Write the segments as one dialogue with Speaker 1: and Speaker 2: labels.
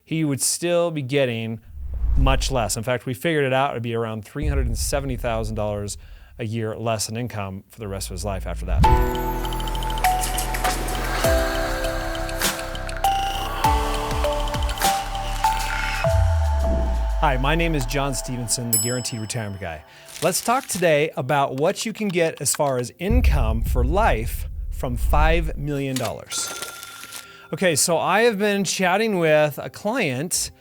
Speaker 1: he would still be getting much less. In fact, we figured it out. It would be around $370,000 a year less in income for the rest of his life after that. Hi, my name is John Stevenson, the Guaranteed Retirement Guy. Let's talk today about what you can get as far as income for life from $5 million. Okay, so I have been chatting with a client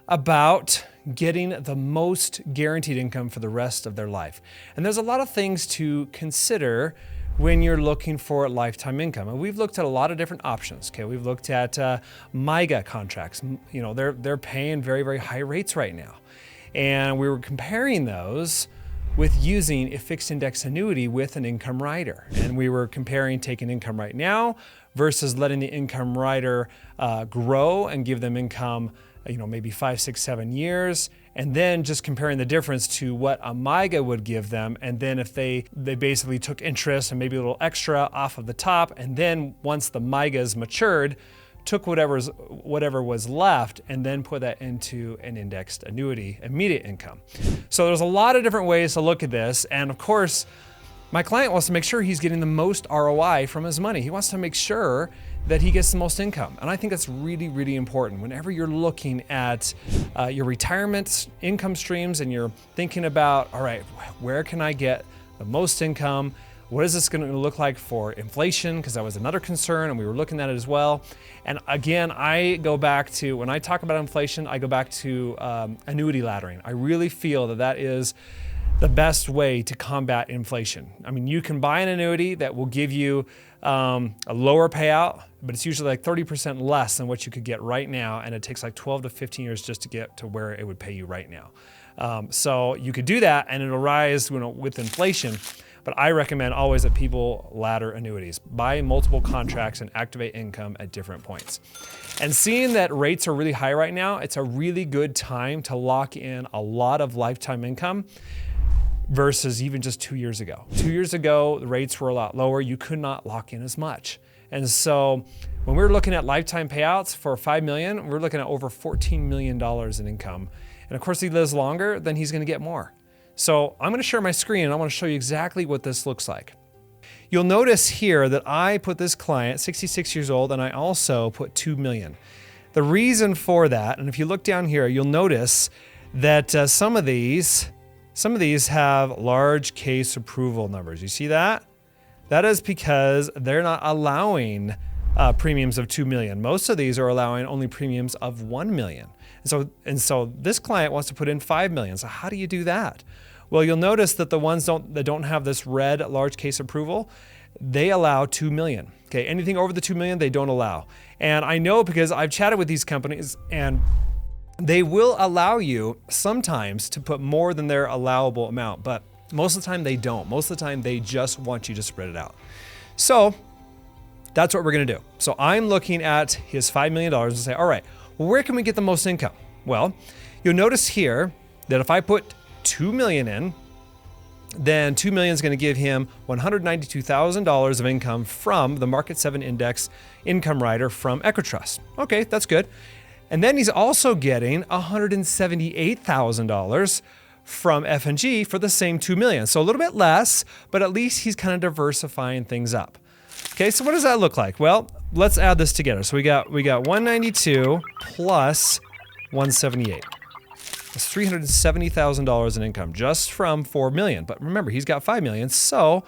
Speaker 1: about getting the most guaranteed income for the rest of their life. And there's a lot of things to consider when you're looking for lifetime income. And we've looked at a lot of different options. Okay, we've looked at MYGA contracts. You know, they're paying very, very high rates right now. And we were comparing those with using a fixed index annuity with an income rider. And we were comparing taking income right now versus letting the income rider grow and give them income, maybe 5, 6, 7 years, and then just comparing the difference to what a MYGA would give them. And then if they basically took interest and maybe a little extra off of the top, and then once the MYGAs matured, took whatever was left and then put that into an indexed annuity, immediate income. So there's a lot of different ways to look at this. And of course, my client wants to make sure he's getting the most ROI from his money. He wants to make sure that he gets the most income. And I think that's really, really important. Whenever you're looking at your retirement income streams and you're thinking about, all right, where can I get the most income? What is this going to look like for inflation? Because that was another concern, and we were looking at it as well. And again, I go back to, when I talk about inflation, I go back to annuity laddering. I really feel that is the best way to combat inflation. I mean, you can buy an annuity that will give you a lower payout, but it's usually like 30% less than what you could get right now, and it takes like 12 to 15 years just to get to where it would pay you right now. So you could do that, and it'll rise with inflation. But I recommend always that people ladder annuities, buy multiple contracts and activate income at different points. And seeing that rates are really high right now, it's a really good time to lock in a lot of lifetime income versus even just 2 years ago. 2 years ago, the rates were a lot lower. You could not lock in as much. And so when we're looking at lifetime payouts for $5 million, we're looking at over $14 million in income. And of course, he lives longer, then he's gonna get more. So I'm gonna share my screen and I wanna show you exactly what this looks like. You'll notice here that I put this client, 66 years old, and I also put 2 million. The reason for that, and if you look down here, you'll notice that some of these have large case approval numbers. You see that? That is because they're not allowing premiums of 2 million. Most of these are allowing only premiums of 1 million. And so this client wants to put in 5 million. So how do you do that? Well, you'll notice that the ones that don't have this red large case approval, they allow 2 million. Okay, anything over the 2 million, they don't allow. And I know because I've chatted with these companies, and they will allow you sometimes to put more than their allowable amount, but most of the time they don't. Most of the time they just want you to spread it out. So that's what we're gonna do. So I'm looking at his $5 million and say, all right, well, where can we get the most income? Well, you'll notice here that if I put 2 million in, then 2 million is going to give him $192,000 of income from the Market 7 Index income rider from Equitrust. Okay, that's good. And then he's also getting $178,000 from F&G for the same 2 million. So a little bit less, but at least he's kind of diversifying things up. Okay, so what does that look like? Well, let's add this together. So we got 192 plus 178. That's $370,000 in income just from 4 million. But remember, he's got 5 million. So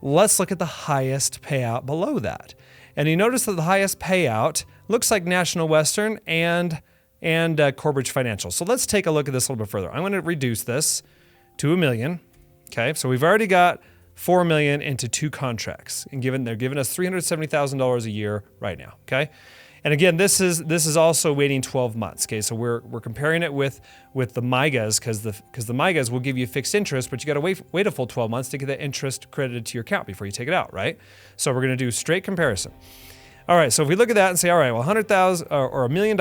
Speaker 1: let's look at the highest payout below that. And you notice that the highest payout looks like National Western and Corbridge Financial. So let's take a look at this a little bit further. I'm going to reduce this to $1 million. Okay, so we've already got $4 million into 2 contracts, and they're giving us $370,000 a year right now. Okay, and again, this is also waiting 12 months. Okay, so we're comparing it with the MYGAs because the MYGAs will give you fixed interest, but you got to wait a full 12 months to get that interest credited to your account before you take it out, right? So we're going to do straight comparison. All right, so if we look at that and say, all right, well, $100,000 or $1 million.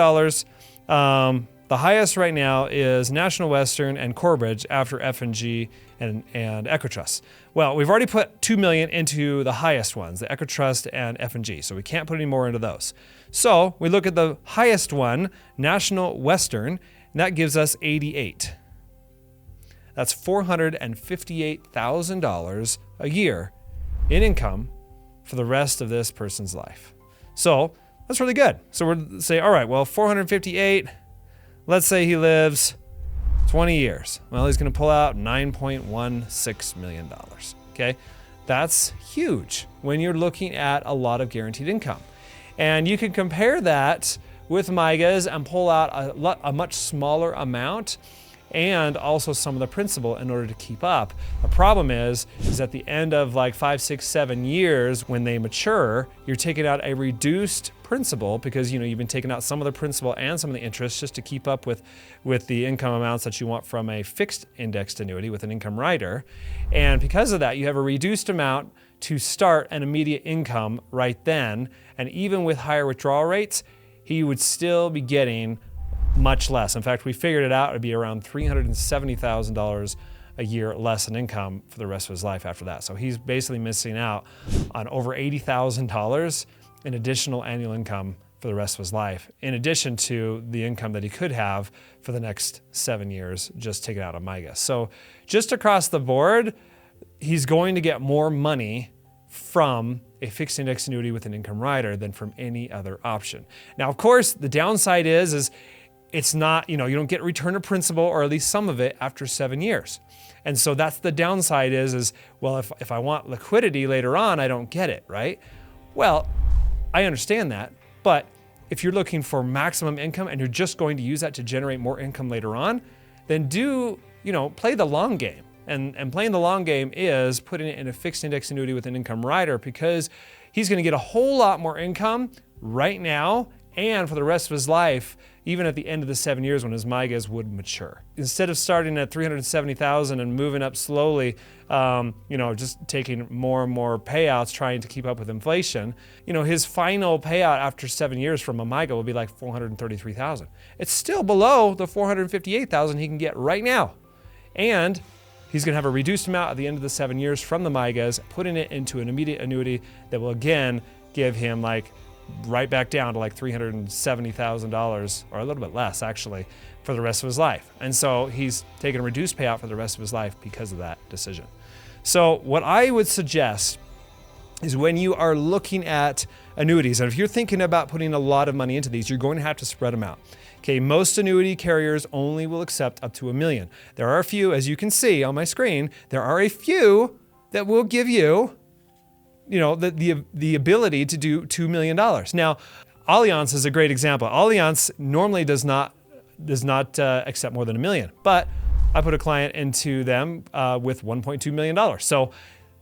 Speaker 1: The highest right now is National Western and Corbridge after F&G and Equitrust. Well, we've already put $2 million into the highest ones, the Equitrust and F&G, so we can't put any more into those. So we look at the highest one, National Western, and that gives us 88. That's $458,000 a year in income for the rest of this person's life. So that's really good. So we're say, all right, well, 458, let's say he lives 20 years. Well, he's going to pull out $9.16 million. Okay. That's huge when you're looking at a lot of guaranteed income. And you can compare that with MYGAs and pull out a much smaller amount and also some of the principal in order to keep up. The problem is at the end of like 5, 6, 7 years when they mature, you're taking out a reduced principal because you've been taking out some of the principal and some of the interest just to keep up with the income amounts that you want from a fixed indexed annuity with an income rider. And because of that, you have a reduced amount to start an immediate income right then. And even with higher withdrawal rates, he would still be getting much less. In fact, we figured it out, it'd be around $370,000 a year less in income for the rest of his life after that. So he's basically missing out on over $80,000 in additional annual income for the rest of his life, in addition to the income that he could have for the next 7 years just taken out of MYGA. So just across the board, he's going to get more money from a fixed index annuity with an income rider than from any other option. Now, of course, the downside is it's not, you don't get return of principal, or at least some of it, after 7 years. And so that's the downside is well, if I want liquidity later on, I don't get it, right? Well, I understand that, but if you're looking for maximum income and you're just going to use that to generate more income later on, then play the long game. And playing the long game is putting it in a fixed index annuity with an income rider, because he's going to get a whole lot more income right now and for the rest of his life, even at the end of the 7 years when his MYGAs would mature. Instead of starting at $370,000 and moving up slowly, just taking more and more payouts, trying to keep up with inflation, his final payout after 7 years from a MYGA will be like $433,000. It's still below the $458,000 he can get right now. And he's going to have a reduced amount at the end of the 7 years from the MYGAs, putting it into an immediate annuity that will again give him right back down to like $370,000, or a little bit less actually, for the rest of his life. And so he's taking a reduced payout for the rest of his life because of that decision. So what I would suggest is when you are looking at annuities, and if you're thinking about putting a lot of money into these, you're going to have to spread them out. Okay, most annuity carriers only will accept up to $1 million. There are a few, as you can see on my screen, there are a few that will give you the ability to do $2 million. Now, Allianz is a great example. Allianz normally does not accept more than $1 million, but I put a client into them with $1.2 million. So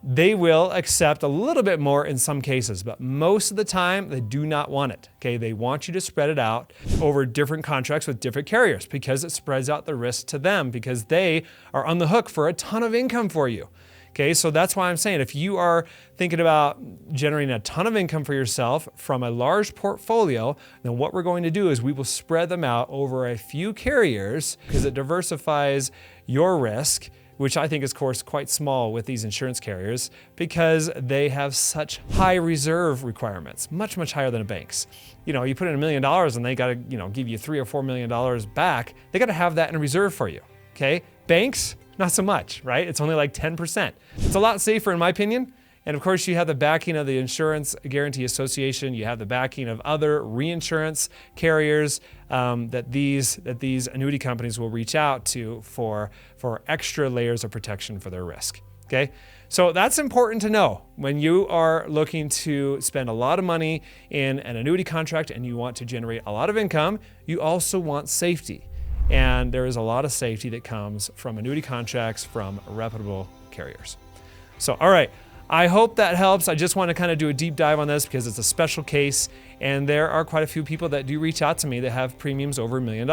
Speaker 1: they will accept a little bit more in some cases, but most of the time they do not want it. Okay, they want you to spread it out over different contracts with different carriers because it spreads out the risk to them, because they are on the hook for a ton of income for you. Okay, so that's why I'm saying if you are thinking about generating a ton of income for yourself from a large portfolio, then what we're going to do is we will spread them out over a few carriers, because it diversifies your risk, which I think is, of course, quite small with these insurance carriers, because they have such high reserve requirements, much, much higher than a bank's. You put in $1 million and they got to, give you $3 or $4 million back. They got to have that in reserve for you. Okay, banks, not so much, right? It's only like 10%. It's a lot safer in my opinion. And of course you have the backing of the Insurance Guarantee Association. You have the backing of other reinsurance carriers that these annuity companies will reach out to for extra layers of protection for their risk, okay? So that's important to know when you are looking to spend a lot of money in an annuity contract and you want to generate a lot of income. You also want safety. And there is a lot of safety that comes from annuity contracts from reputable carriers. So, all right, I hope that helps. I just want to kind of do a deep dive on this because it's a special case, and there are quite a few people that do reach out to me that have premiums over $1 million,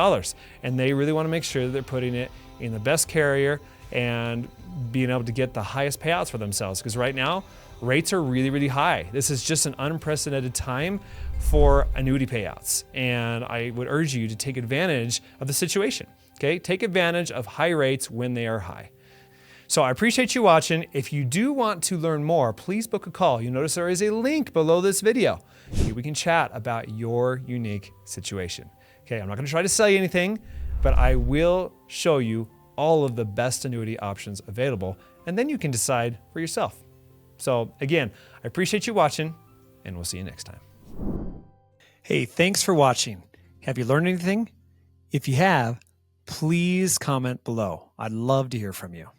Speaker 1: and they really want to make sure that they're putting it in the best carrier and being able to get the highest payouts for themselves, because right now rates are really, really high. This is just an unprecedented time for annuity payouts, and I would urge you to take advantage of the situation. Okay, take advantage of high rates when they are high. So I appreciate you watching. If you do want to learn more, please book a call. You'll notice there is a link below this video. We can chat about your unique situation. Okay, I'm not going to try to sell you anything, but I will show you all of the best annuity options available, and then you can decide for yourself. So again, I appreciate you watching, and we'll see you next time. Hey, thanks for watching. Have you learned anything? If you have, please comment below. I'd love to hear from you.